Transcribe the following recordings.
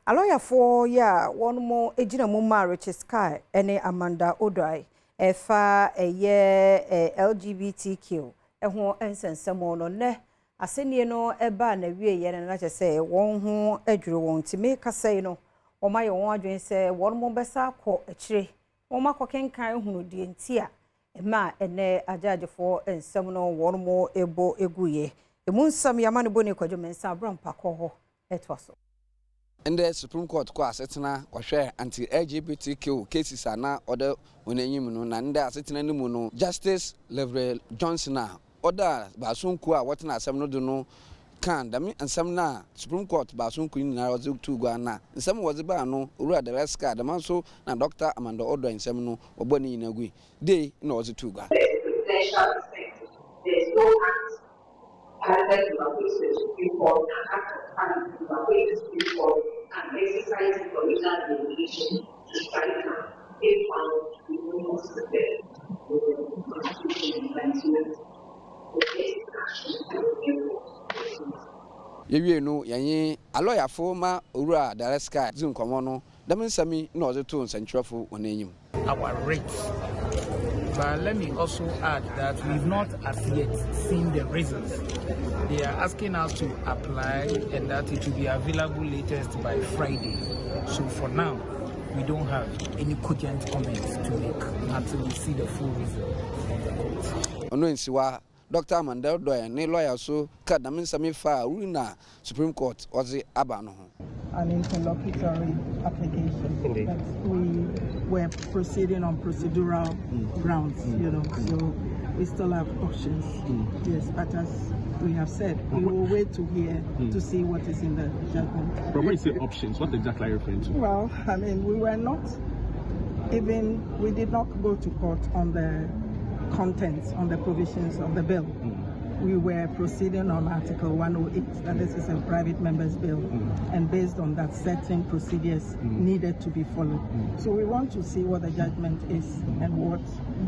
A lawyer for one more ejina mumma Richard Sky ene Amanda Odoi efa eye LGBTQ ho ensensemo no ne asenie no eba na wie ye na che se won ho adwuro won time kasai no o ma ye won adwen se won mo besa akọ akire won makokenkan hunu die ntia ema ene ajajefo ensem no won mo ebo eguye emu nsam yamane boni kwadwo mensa abrampa kọ ho etwaso. In the Supreme Court course, it's na kwahwe anti-LGBTQ cases na order onanyim no na nda asetina ni mu no Justice Level Johnson na order basunku a wotena asem no do no kan dami ansam na Supreme Court basunku ni na wazu tu gwa na nsam wazi ba no owura the rest card man so na Dr. Amanda Odoi nsam no oboni na gui dey na wazi tu gwa. There's no act that the Supreme Court and the Supreme Court and exercising original litigation to strike down if found to be inconsistent with the Constitution and the basic action. Yewie no yanyi a lawyer for ma owura the sky zin komo no dem nsami na oze to nsantwerefo onanyim. Our rates. But let me also add that we've not as yet seen the results. They are asking us to apply and that it will be available latest by Friday. So for now, we don't have any cogent comments to make until we see the full result from the court. Ono nsiwa Dr. Amanda Odoi ne lawyer so ka dam nsami fa urina Supreme Court ozi aba no ho. An interlocutory application. We were proceeding on procedural grounds, you know, so we still have options. Yes, but as we have said, we will wait to hear to see what is in the judgment. But when you say options, what exactly are you referring to? Well, I mean, we did not go to court on the contents, on the provisions of the bill. We were proceeding on Article 108, that this is a private member's bill, and based on that, certain procedures needed to be followed. So we want to see what the judgment is and what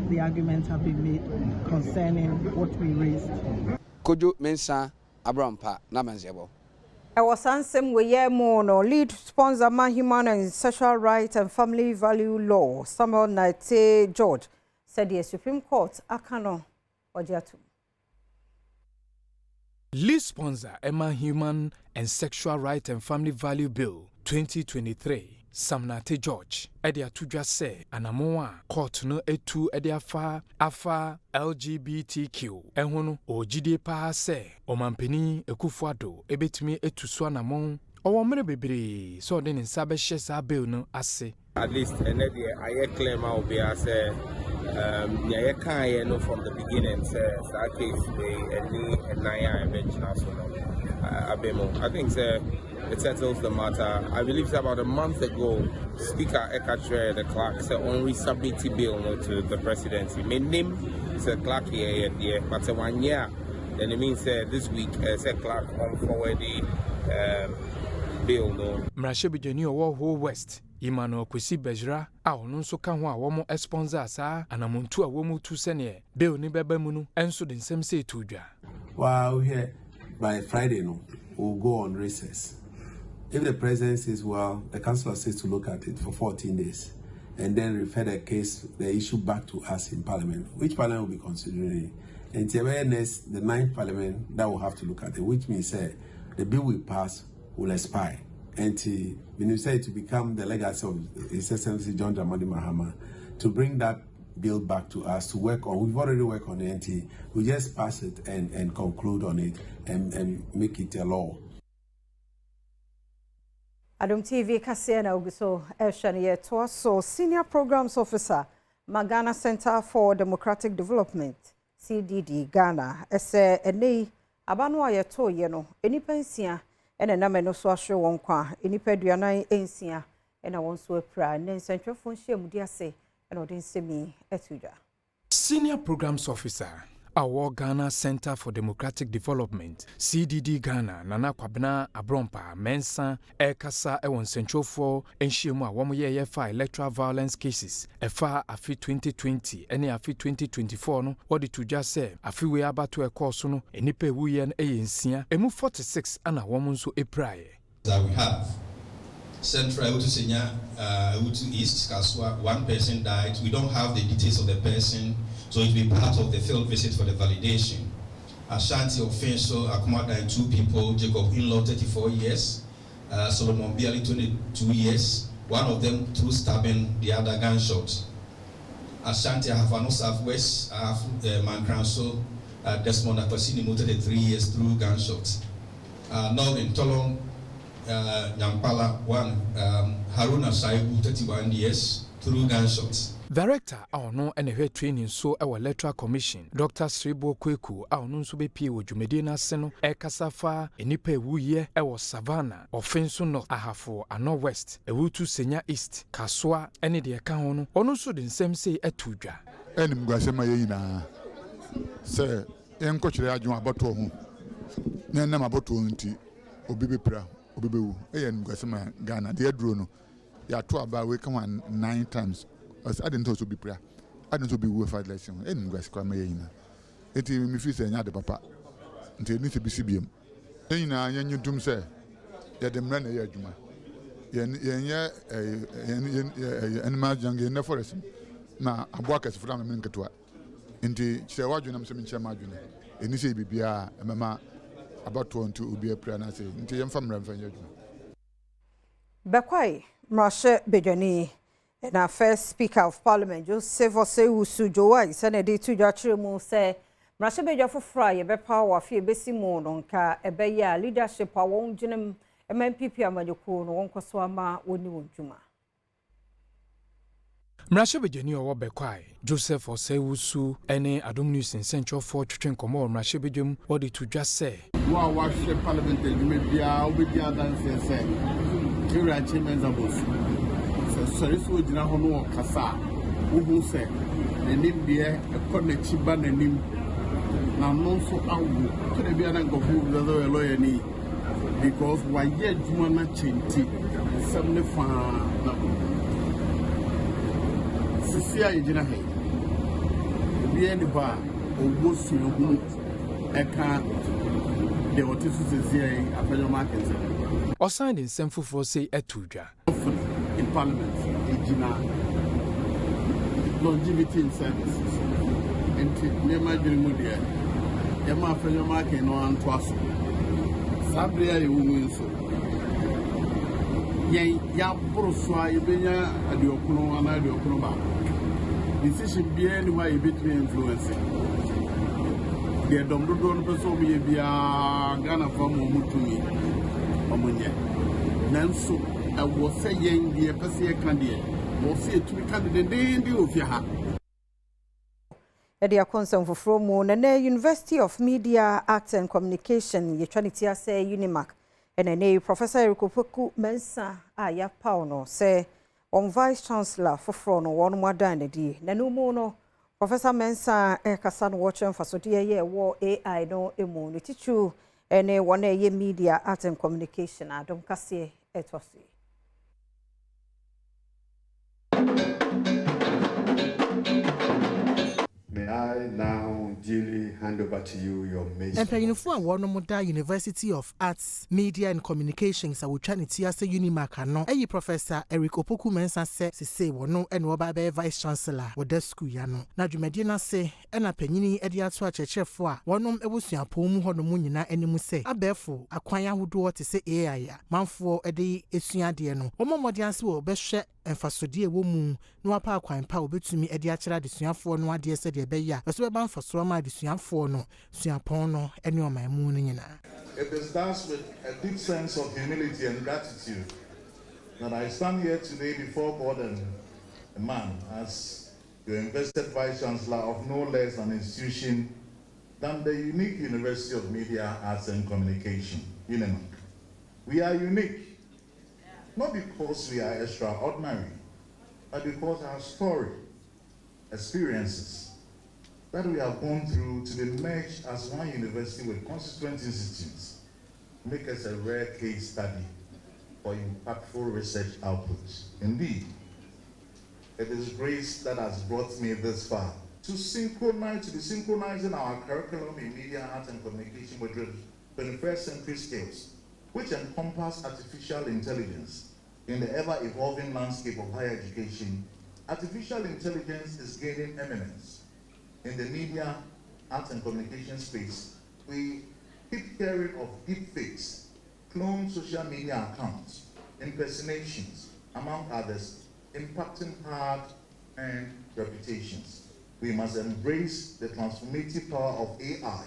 the arguments have been made concerning what we raised. Kojo mensa abrampa na manzebo. I was answering we no lead sponsor ma human and sexual rights and family value law Samuel Nate George said the Supreme Court akano ojiatu. Lead sponsor Emma Human and Sexual Rights and Family Value Bill 2023, Samnate George, Edia Tudja se, Anamoa, court no etu Edia afa LGBTQ, Ehono, o Jide pa se, o Mampeni, Ekufuado, Ebetimi etu Swanamon, o Wamre Bebre, so then in Sabe Shesa Bill no ase. At least another I claim I'll be as yeah, can't know from the beginning. That case I think it settles the matter. I believe about a month ago, Speaker Ekatre the clerk said only submit the bill to the presidency. My name is a clerk here, but 1 year. Then it means this week a clerk on forward the bill. No. Mrashebijeni Owo West. Imano kwesi bejra a ono nso ka ho a wo mo sponsor sa anamuntu a wo mu tu sene bill ni beba mu no enso de nsem se to dwa. Well, here by Friday no we'll go on recess. If the president says well, the councillor says to look at it for 14 days and then refer the case, the issue back to us in Parliament, which Parliament will be considering it. And the 9th Parliament that will have to look at it, which means the bill we pass will expire. And when you say to become the legacy of His Excellency John Dramani Mahama, to bring that bill back to us to work on, we've already worked on it, we just pass it and conclude on it and make it a law. Adom TV Kasiana Uguso Elshaniye Toaso, Senior Programs Officer, Magana Center for Democratic Development, CDD Ghana, Ese Ene Abanwa Yato Yeno, Eni Pensia. Ena na me no so ahwe won kwa enipa duanan ensia ena won so apra na nsantwefo nhye mudi ase ena odin semi etudwa. Senior Programs Officer Our Ghana Center for Democratic Development, CDD Ghana, Nana Kwabena Abrompa, Mensa, Ekasa, Ewon Central for, Enshima, Wamuye fa electoral violence cases, Efa Afi 2020, any Afi 2024, no, what did you just say? Afi we about to a course, no, Enipe Wuyen Ayensia, Emu 46, and a woman so a prayer. That we have Central Awutu Senya, Awutu East, Kaswa, one person died. We don't have the details of the person, so it will be part of the field visit for the validation. Ashanti Offenso, Akuma died 2 people, Jacob Inlaw 34 years, Solomon Bialy 22 years, one of them through stabbing, the other gunshot. Ashanti Ahafano Southwest, I have Mankranso, Desmond Akwasini 33 years through gunshots. Northern Tolong, Nyampala 1, Haruna Saibu 31 years through gunshots. Director Aono and a training so our Electoral Commission, Dr. Sribo Kweku, Aono Subepi, Jumedina Seno, Ekasafa, Enipe Wuye, Ewa Savannah, Offenso North, Ahafo, Ano West, Ewutu Senya East, Kaswa, any the account, Ono so the same say Etuja. Enim Guasema Yena, Sir, Encoach Rajum about to whom. Nana about to unti, Obibipra, Obibu, Eyan Guasema Ghana, dear Bruno, Yatua by we come on 9 times. As I didn't also be prayer. I didn't be worth fight lesson. And Gasca Mayina. It is me feel saying, papa. Until need to be CBM. Ena, you doom say, that the man a yajuma. Yen, animal young in the forest. Now, I walk as from a minkatua. Into Chawajunam Semincha Margina. And you say, Bibia, a mamma about to be a prayer. And I say, until young family and Yajuma. Bekwai, Marche Bejani. And our first Speaker of Parliament, Joseph Osei Joai, Senator to Jachimo say, Rashabeja for Fry, a power of your Bessie Mononka, a beya leadership, our own Jim, a man PP Amadoko, no one Koswama, Wuni Juma. Mrashabejani or Bekwai, Joseph Osei any Adom News in Central for Train Common, Mrashabejum, or the to just say. Wow, watch the Parliamentary, maybe I'll be the other and say, here are achievements of us. Sorry, so we didn't know Kasa, who said, the name there, a corner chiba name. Now, no so out to the Biana go who the lawyer need because why yet you want to change 75 Sisia Ejina Hay. Be any bar or most you know, I can't. The autism is here at the market. Or signed in Semfu for say Etuja. In Parliament, longevity in services. And Nema Junimudia, Emma Fenamaki no Antwaso. Sabria, you win so. Ya Poroswa, Ibenya, and the Okuno, and the Okunoba. Decision be anywhere you between influencing. The Adom don't person be a Ghana from Mutumi, Omunya. Nanso. I was saying the Pessia candidate, was said to be candidate of Yaha. Edia concern for Fromo, Nene University of Media, Arts and Communication, Yetranity say Unimac, and a Professor Erikopoku Mensa, Aya Pauno, say on Vice Chancellor for Frono, one more than a day. Nanumono, Professor Mensa, Ekasan watching for Sotia, war AI no emo, Tichu, and a 1 year media, Arts and Communication, Adom Cassie, Etosi. May I now duly hand over to you your message. Employinfo awon moda University of Arts, Media and Communications awutwaniti ase Unimac no. Eyi Professor Eric Opoku Mensah se wono ene oba be Vice Chancellor wo da school ya no. Na dwumadi na se ena panyini edi ato achechefo a wonom ebusuapon mu hono mu nyina animu se abefo akwan ahodo te se AI ya. Manfo ede esuade no. Omomodi ase wo behwe emfasodie wo mu no apa akwan pa obetumi edi akira desuafo no ade se de beya. Eso be banfaso ma desuafo no suapon no ene omamu no nyina. It is thus with a deep sense of humility and gratitude that I stand here today before God and man as your invested Vice Chancellor of no less an institution than the unique University of Media, Arts and Communication, UNIMAC. We are unique, not because we are extraordinary, but because our story, experiences that we have gone through to be merged as one university with constituent institutes make us a rare case study for impactful research outputs. Indeed, it is grace that has brought me this far to be synchronizing our curriculum in media, arts, and communication with 21st century skills, which encompass artificial intelligence, In the ever-evolving landscape of higher education, artificial intelligence is gaining eminence. In the media, arts and communication space, we keep hearing of deepfakes, cloned social media accounts, impersonations, among others, impacting hard-earned reputations. We must embrace the transformative power of AI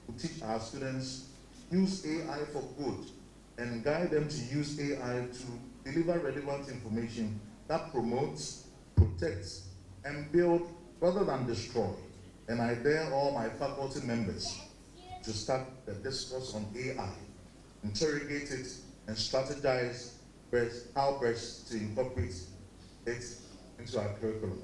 to teach our students, use AI for good, and guide them to use AI to deliver relevant information that promotes, protects, and builds rather than destroy. And I dare all my faculty members to start the discourse on AI, interrogate it, and strategize how best to incorporate it into our curriculum.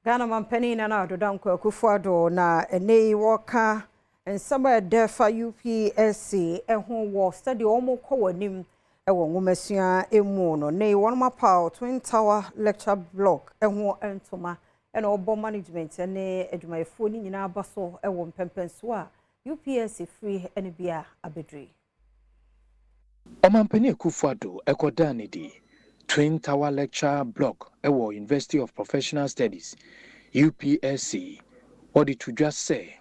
Ghana mampani na na dodanko akufuado na enei woka nsaba defa UPSC eho wo study omo kowanim ewo ngomasua emu no nei wonma power Twin Tower lecture block eho entoma ena obo management ne adwumayefo ni nyina abaso ewo mpempenso a UPSC free ene bia abedri Omampani akufuado ekodani di Twin Tower lecture block ewo University of Professional Studies UPSC odi to just say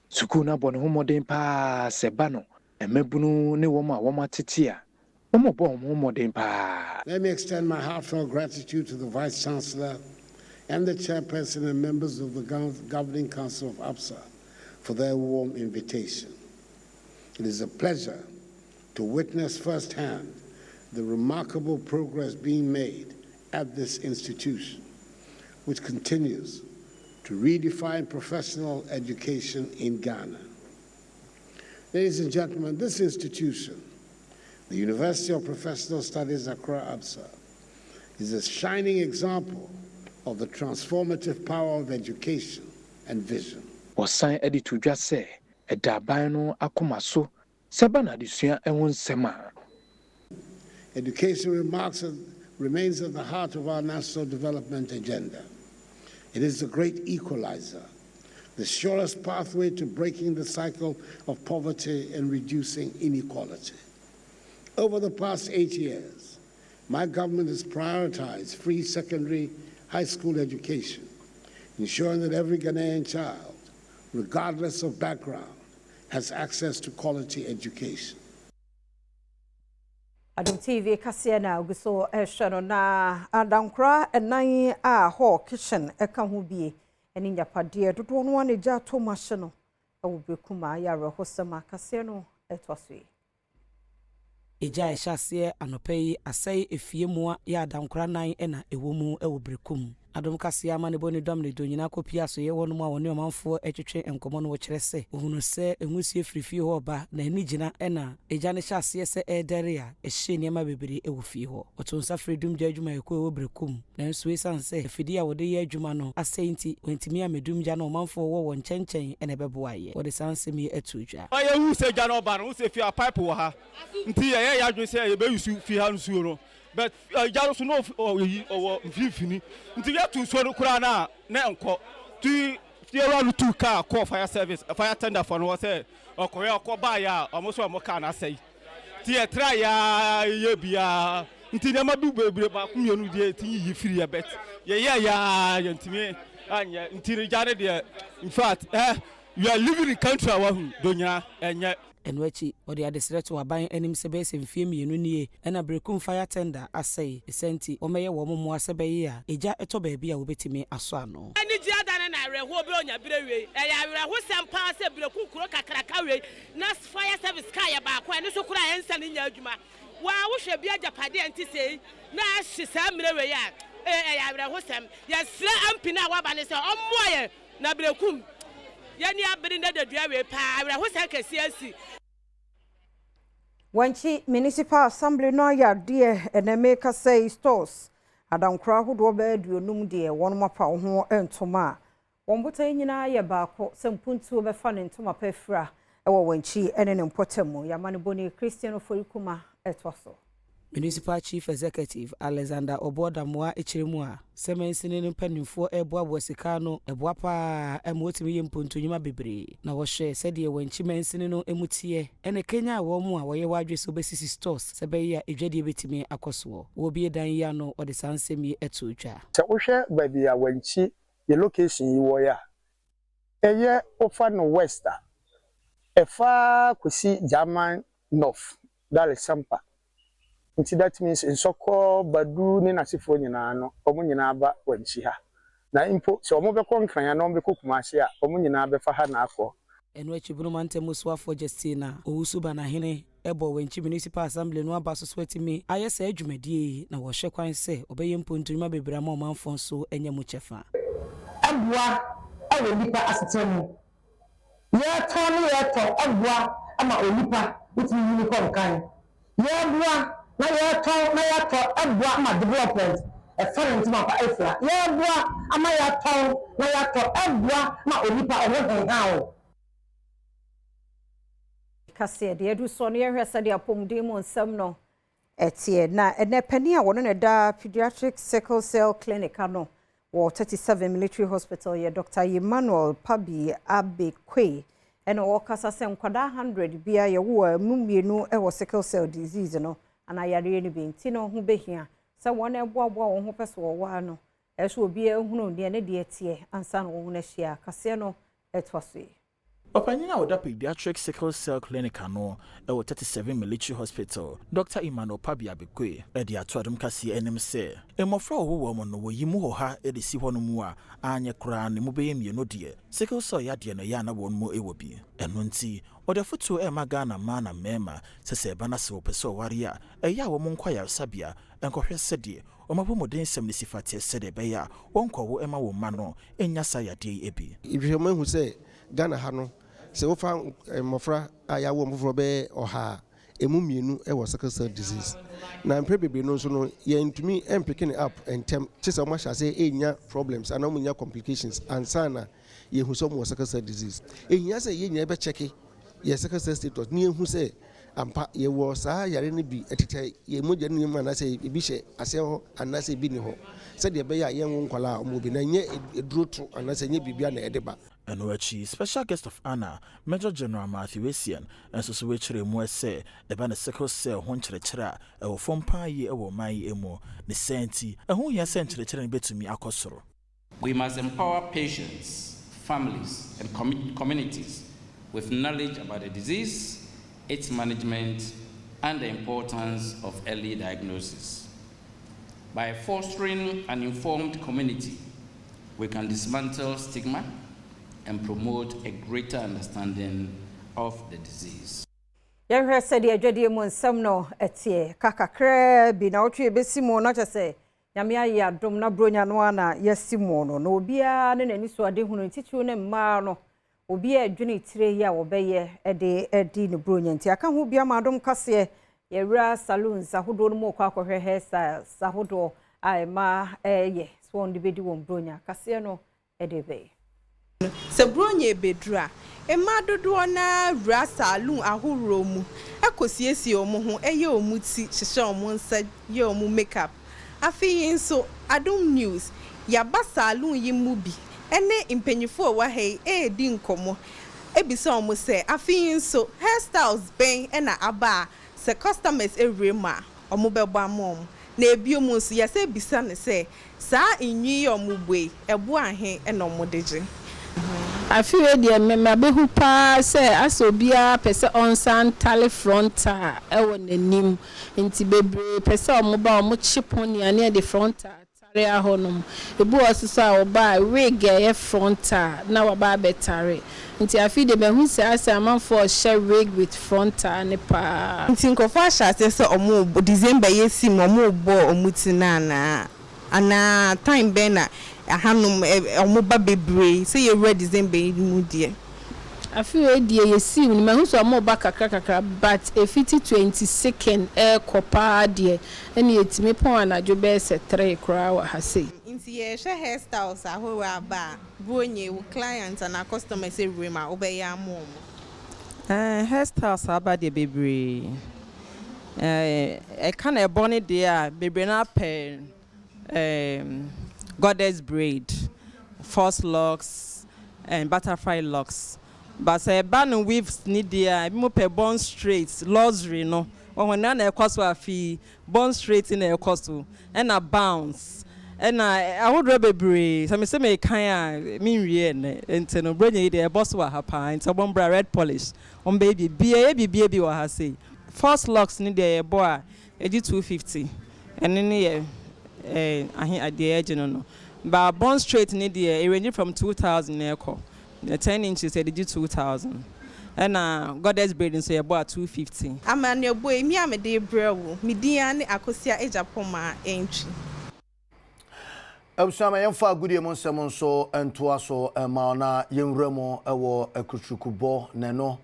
sukuna bone homoden pa sebano emebunu ne woma tetia omo bo homoden pa. Let me extend my heartfelt gratitude to the Vice Chancellor and the Chairperson and members of the Governing Council of APSA for their warm invitation. It is a pleasure to witness firsthand the remarkable progress being made at this institution, which continues to redefine professional education in Ghana. Ladies and gentlemen, this institution, the University of Professional Studies Accra APSA, is a shining example of the transformative power of education and vision. Wasan edi to just say edabano akomaso sebana disua enwon sema. Education remains at the heart of our national development agenda. It is the great equalizer, the surest pathway to breaking the cycle of poverty and reducing inequality. Over the past 8 years, my government has prioritized free secondary high school education, ensuring that every Ghanaian child, regardless of background, has access to quality education. Adom TV kasia na uguso ehweno na adankra enan a ho kitchen eka ho bie eni nyapade dodo no ane ja to mahye no ewo bekuma ya rehosema kasia no etwasue eja ehase anopai asai efiemua ya adankra nan ena ewomu ewo brekum Adom kasia mane boni dom ne do nyina kopia so ye wono ma woni omanfo etwetwe enkomo no wo kyere se ohunu se enwusie frifie ho ba na ani gina ena eja ne hyase se edere a ehye niam bebere ewo fie ho otonsa freedom gya adwuma ekọ ewo brekum na nso esan se efidi a wode ye adwuma no asenti wentimi amedum gya na omanfo wo nchenchen ene beboaye wode sanse mi etudwa aye hu se gya no ba no se fie a pipe wo ha nti ye ya adwun se ye be yusu fie ha nsuo no but jaro so no mfifini nti ya tu so no kura na enko ti run to car call fire service fire tender for no say okoye okoba ya omoso omoka na sei ti e try ya ye bia nti na madu bebre ba kumienu die ti yi free ya bet ya ntimi anya nti jare de in fact you are living in country awahu donya enye enwachi odi adesreto aban enim sebese mfie mienu nie ena brekum fire tender asai esenti omeye wo momo asebeye a eja eto baabi a wobetimi aso ano ani ji adane na reho bi onya birewe eya reho sempa se brekum kuro kakraka we na fire service ka ya ba kwa ni so kura ensa ni nya adwuma wa wo hwe bia japade enti sei na hye sa mrewe ya eya reho sem ya sra ampi na wa ba ne se ommoye na brekum yani abiri na dadua we pa reho se kesi asi Wanchi Municipal Assembly no ya de enemeka say stores adankra hodo ba aduonum de wonma pa ho entoma wonbota nyina ye baako sempuntu be fa ne ntoma pa fra ewo wanchi ene ne mpotamu ya mane boni Christian Oforikuma etwaso Municipal Chief Executive Alexander Obodamwa Echiremua Semensini no panimfo eboa sika no eboa pa emotimi yemponto nyuma bebre na wo hye said ye wanchi mensini no emutie ene Kenya wo mu a wo ye wadwe so besisi stores sebe ya edwade betimi akoso wo bie dan ya no ode sansemi eto twa se wo hye ba bia wanchi ye location yi wo ya eye ofa no west efa kwesi German north dale sampa nti that means nsoko badu ne nasifo nyina no omo nyina ba wanchi ha na impo so omo be konkran ya no be kokumase a omo nyina be fa ha na akọ eno achibunu mantemu swafo Justina owusuba na hene ebo wanchi municipal assembly no aba so swetimi ayese adwumadie na wo hye kwan se obeye mpontunma bebra ma omanfo so enya mu chefa abua awe nipa asetemu ye tonu ye to abua ama onipa utimi ni konkan ye bua na ya to abua ama development e farm ma pa efra ya bua ama ya to na ya to abua ma onipa oho hawo kase de edu so no ye hwesa de apomden mu nsam no etie na ene pani a wono ne da pediatric sickle cell clinic ano wo 37 military hospital ye Dr. Emmanuel Pabi Abekwe ene wo kasa se nkwada 100 bia ye wo mumienu e wo sickle cell disease no ana yare ni benti no ho behia se won eboaboa wo ho pese wo wa no eso obi ehunu de ne de etie ansa no wo na hia kase no etwaso Opanyina oda pediatric sickle cell clinic ano ewo 37 military hospital Dr. Emmanuel Pabi Abekwe edi ato adom kase enim se emofra wo mo no woyi mu ho ha edisi ho no mu a anye kra ne mu beye mienu de sickle cell ya de no ya na won mu ewo bi eno nti oda foto e maga na ma na mema sese ba na se opese oware a eya wo mu nkwaya sabia enkohwe sede omabo moden sem ne sifate sede be ya wonkwo ema wo ma no enya sayade ebi ihwehemu ehu se Ghana ha no se wo fa mofra aya wo mofro be oha emu mienu e wo sickle cell disease na mpre bebe no so no ye ntumi empicking up entem chese mo hya se enya problems ana mo nya complications ansana ye hu so mo sickle cell disease ehia se ye nya be check ye sickle cell status ni ehu se ampa ye wo saa yare ne bi etete ye mogya ne mu ana se ebi hye ase ho ana se bi ni ho se de be ya ye nkwala omo bi na nye edroto ana se nye bibia na edeba Enochi special guest of honor Major General Matthew Esian and so we chere mu ese e ba na sickle cell ho nkyerechera e wo fompa yi e wo mai emu ne senti e ho ya se nkyerechera ne betumi akosoro. We must empower patients, families and communities with knowledge about the disease, its management and the importance of early diagnosis. By fostering an informed community, we can dismantle stigma and promote a greater understanding of the disease. Yehwe said ye dwede mu nsam no etie kakakra bi na otwe besimo no chese nyame ayi adom na bronya no ana yasimo no na obia ne nani so ade hunu titiwo ne mma no obia adwene tire yi a wobeye edi ne bronya nti aka ho bia ma adom kase yewra saloons ahodo no mo kwa akohwe hairstyles ahodo ai ma ye so on de bedi won bronya kase no edebe se bronye bedra ema dodo na wra saloon ahoro mu akosiesie omo ho eye omuti hihye omo nsa ye omo makeup afi nso Adom news ya ba saloon yi mu bi ene impanyifo wa hei di nkomo ebisa omo se afi nso hairstyles ben na aba se customers ewrema omo bebo amom na ebio mu nso ya se bisa ne se saa inwi omo bue ebo ahe na omo deje afiwe de me behu pa se asobia pese onsan tale fronta ewo nanim nti bebre pese omoba omo chipon ya ne de fronta tare ahonom ebu osisa oba wig ye fronta na waba betare nti afide mehu se asa amanfo share wig with fronta ne pa nti nkofo ahya se omo December yesi omo bo omutina na ana time bena ahanum omoba bebre say you ready December mu die afiwe die yesi ni mehu so omoba kakra but efiti 22nd kopa die eni etime pon anajo be se 3 kra wa hase nti ye she hairstyles ahoro aba bonye wo clients and customers everywhere obeya mom hairstyles aba de bebre kind of bonny there, baby na pen, goddess braid, false locks, and butterfly locks. But say ban weaves need there, mo pe bone straight, luxury no. When na cost a fee, bone straight in a cost and a bounce. And I would rather be some say me kind mean real and no bring the boss wa hapa and so one red polish on baby baby wa ha say. First locks need a boy, edi 250, and then I the edge no. But bone straight need the ranging from 2,000 echo. The 10 inches edi 2,000. And goddess braiding say about 250. I'm an your boy, me am a day bro. Me diane akosia eja poma entry. Abusama yemfa agudie mo nsem so entoa so maona yemremo ewo ekruchukubo neno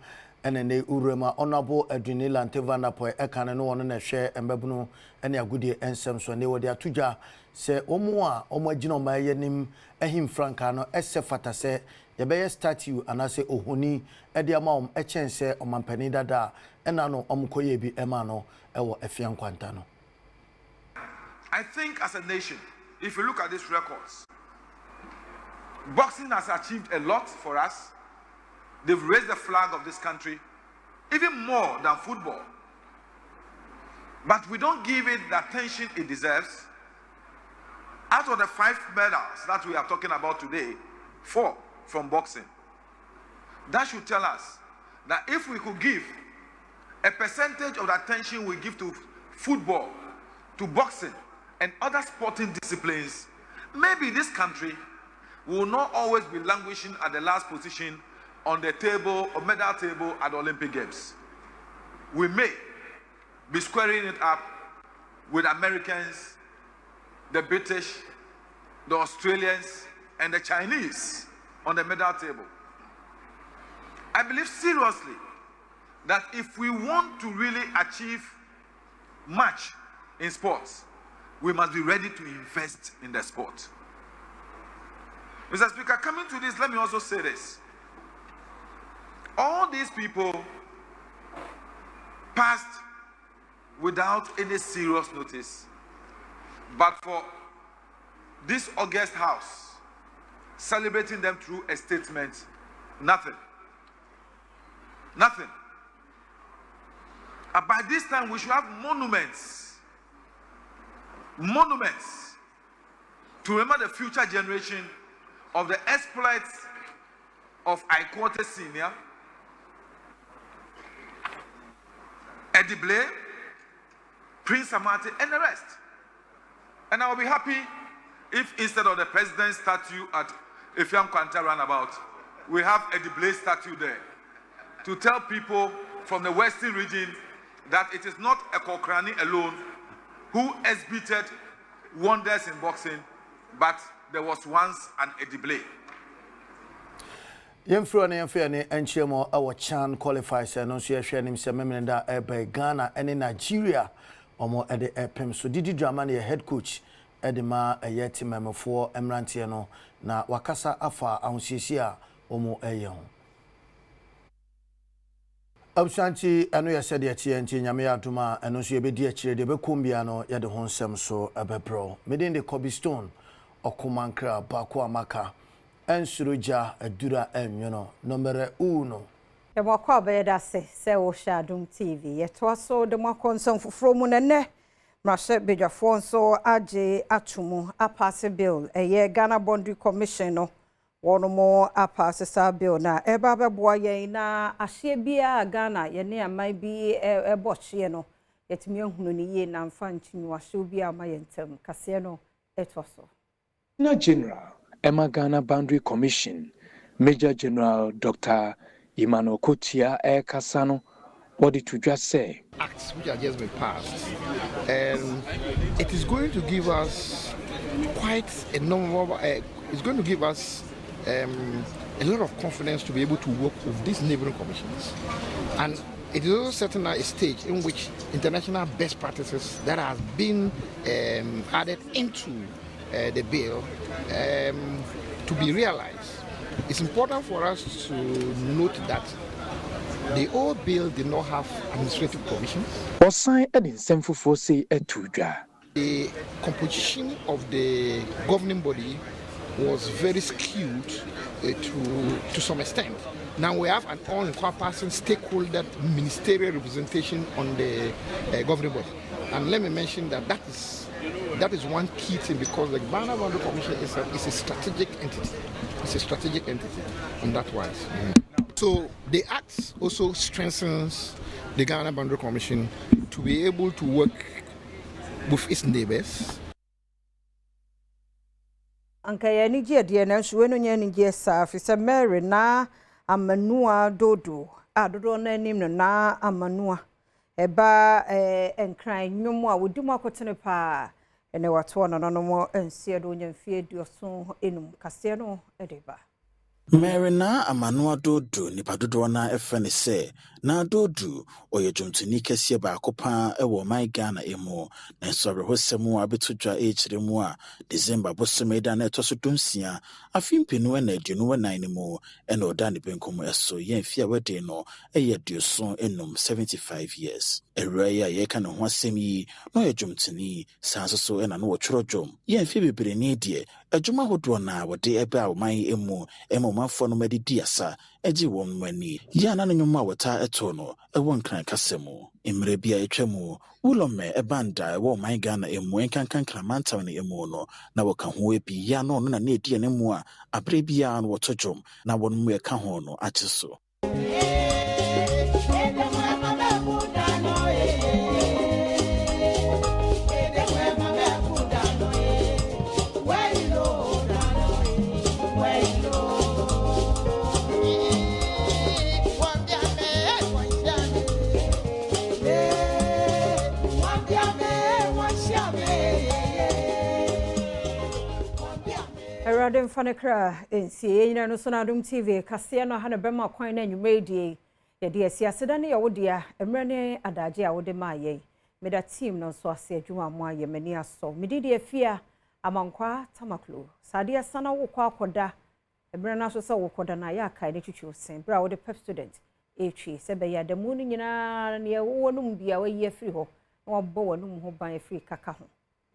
enene urema onabo adwinila ntevana po ekane no wono na hwe embebunu ene agudie ensem so ne wodi atudwa se omo a omo agina o maye nim ehim franka no ese fata se yebeye statue anase ohoni ede ama echense omampani dada ena no omkoye bi ema no ewo efian kwanta no. I think as a nation, if you look at these records, boxing has achieved a lot for us. They've raised the flag of this country, even more than football. But we don't give it the attention it deserves. Out of the 5 medals that we are talking about today, 4 from boxing. That should tell us that if we could give a percentage of the attention we give to football, to boxing, and other sporting disciplines, maybe this country will not always be languishing at the last position on the table or medal table at the Olympic Games. We may be squaring it up with Americans, the British, the Australians, and the Chinese on the medal table. I believe seriously that if we want to really achieve much in sports, we must be ready to invest in the sport. Mr. Speaker, coming to this, let me also say this. All these people passed without any serious notice. But for this august house, celebrating them through a statement, nothing. Nothing. And by this time, we should have monuments to remember the future generation of the exploits of Iquote Senior, Eddie Blair, Prince Amati, and the rest. And I will be happy if instead of the president's statue at Efiam Kwanta roundabout, we have Eddie Blair statue there to tell people from the western region that it is not a Kokrani alone who exhibited wonders in boxing, but there was once an Eddie Blair. Yemfrone enchemo our Chan qualifies and no share him se memenda ebe Ghana and Nigeria omo ede epem so didi drama na head coach edema ayeti memefo emrantie no na wakasa afa ahosiesia omo eyeho Abshanti eno ye sede tie nti nyame aduma eno so yebedi akire de bekombia no ye de honsem so ebebro medin de Kobe Stone okumankra bako amaka ensuruja adura enwono number 1 e mwakwa beda se wo Adom TV ye to so de mwakonso fufuro mu nene mrashe bedwafo nso age atumu apase bill eye Ghana Boundary Commission no wonomo apase sa bill na eba beboa ye na ahye bia Ghana ye ne aman bi ebohye no yetimi ehunu ni ye na mfa ntinu ahye bia amayentem kase no etoso na General Ghana Boundary Commission Major General Dr. Imano Kotia Kasano what did you just say? Acts which have just been passed, and it is going to give us quite a number. It's going to give us a lot of confidence to be able to work with these neighboring commissions, and it is also setting a stage in which international best practices that have been added into the bill to be realized. It's important for us to note that The old bill did not have administrative provisions. The composition of the governing body was very skewed to some extent. Now we have an all-encompassing stakeholder ministerial representation on the governing body. And let me mention that that is one key thing, because the Ghana Boundary Commission is a strategic entity. It's a strategic entity on that wise. So the Act also strengthens the Ghana Boundary Commission to be able to work with its neighbors. Anka ya ni je de na nso eno nya ni je sa afisa Mary na amanua dodo dodo na anim no na amanua eba enkran nwom a wodimu akotene pa ene wato no no mo ensie do nya mfie duoso enum kase no edeba Mary na amanua dodo ni padodo na efene se na dodo oye dwomtuni kese ba akopa ewo my Ghana emu na sore hosemu abetudwa echiremu a December bosomeda na etoso donsia afimpinu na aduonu nan mu ena oda ne benkom eso ye mfia wede no eye duoso enum 75 years ewraya ye ka no ho asem yi no ye dwomtuni sanso ena no wotworo dwom ye mfia bebre ne die adwuma hodo na wode ebe a man emu mafo no medidi asa eji won mani ya na nyoma wota eto no ewon kran kasemu imre bia etwemu ulome ebanda ewo man Ghana emu enkankan kramanta na emu no na woka ho ebi ya no na edi ne mu a abre bia no wotojom na won mu eka ho no achiso Adom fanekra ensie nyina no so na Adom TV kase no ha na bema kwan na nwumredie ye de asiaseda ne ye wodia emre ne adaje a wode ma ye meda team no so ase adwuma mo aye mani aso medidi afia amankwa tamaklo sade sana wo kwa akoda emre na so se wo koda na ya kai ne twitwi osen bra wode pep student etwi se be ya da mu no nyina ne wo no mbia wa ye free ho na wo bo wo no ho ban free kaka ho